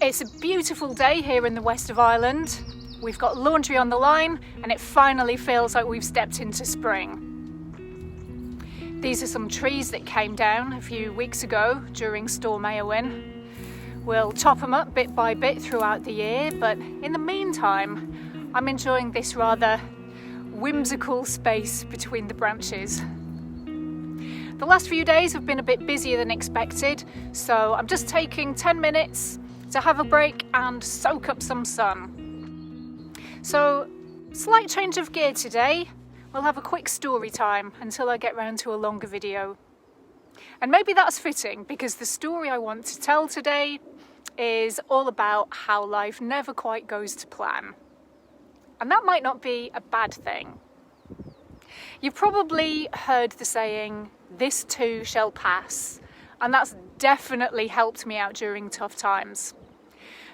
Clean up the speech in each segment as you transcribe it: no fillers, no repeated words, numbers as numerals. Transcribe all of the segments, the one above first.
It's a beautiful day here in the west of Ireland. We've got laundry on the line and it finally feels like we've stepped into spring. These are some trees that came down a few weeks ago during Storm Éowyn. We'll chop them up bit by bit throughout the year, but in the meantime, I'm enjoying this rather whimsical space between the branches. The last few days have been a bit busier than expected, so I'm just taking 10 minutes to have a break and soak up some sun. So, slight change of gear today. We'll have a quick story time until I get round to a longer video. And maybe that's fitting because the story I want to tell today is all about how life never quite goes to plan. And that might not be a bad thing. You've probably heard the saying, "This too shall pass," and that's definitely helped me out during tough times.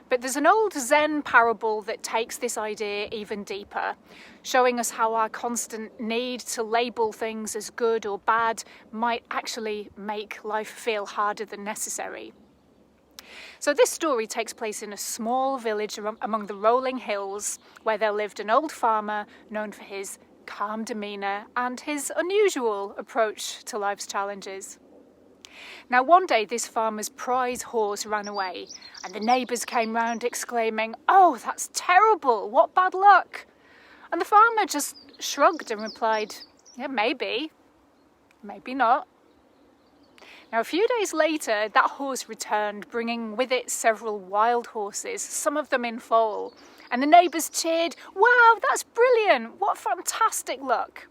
But there's an old Zen parable that takes this idea even deeper, showing us how our constant need to label things as good or bad might actually make life feel harder than necessary. So this story takes place in a small village among the rolling hills where there lived an old farmer known for his calm demeanour and his unusual approach to life's challenges. Now one day this farmer's prize horse ran away and the neighbours came round exclaiming, "Oh, that's terrible, what bad luck!" And the farmer just shrugged and replied, "Yeah, maybe not." Now a few days later that horse returned, bringing with it several wild horses, some of them in foal, and the neighbours cheered, "Wow, that's brilliant, what fantastic luck!"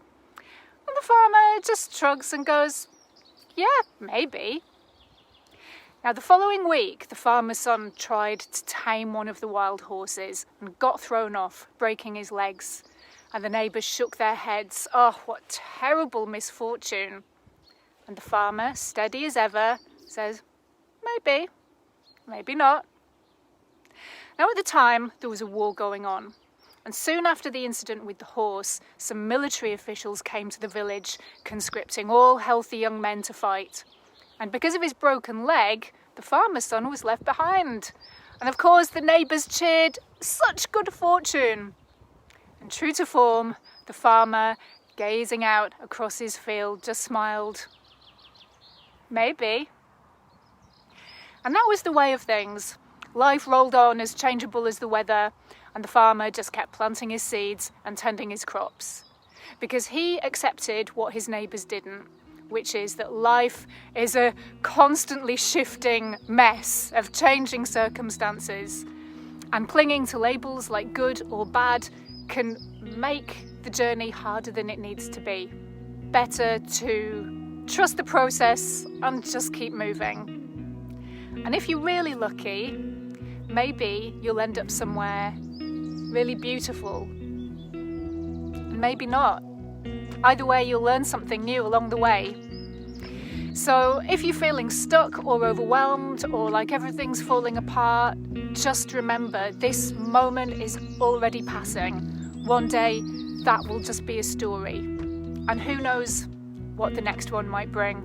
And the farmer just shrugs and goes, "Yeah, maybe." Now the following week, the farmer's son tried to tame one of the wild horses and got thrown off, breaking his legs. And the neighbours shook their heads. "Oh, what terrible misfortune." And the farmer, steady as ever, says, maybe not. Now at the time, there was a war going on. And soon after the incident with the horse, some military officials came to the village, conscripting all healthy young men to fight. And because of his broken leg, the farmer's son was left behind. And of course, the neighbours cheered, "Such good fortune!" And true to form, the farmer, gazing out across his field, just smiled. Maybe. And that was the way of things. Life rolled on as changeable as the weather, and the farmer just kept planting his seeds and tending his crops. Because he accepted what his neighbours didn't, which is that life is a constantly shifting mess of changing circumstances. And clinging to labels like good or bad can make the journey harder than it needs to be. Better to trust the process and just keep moving. And if you're really lucky, maybe you'll end up somewhere really beautiful. And maybe not. Either way, you'll learn something new along the way. So if you're feeling stuck or overwhelmed or like everything's falling apart, just remember this moment is already passing. One day that will just be a story. And who knows what the next one might bring.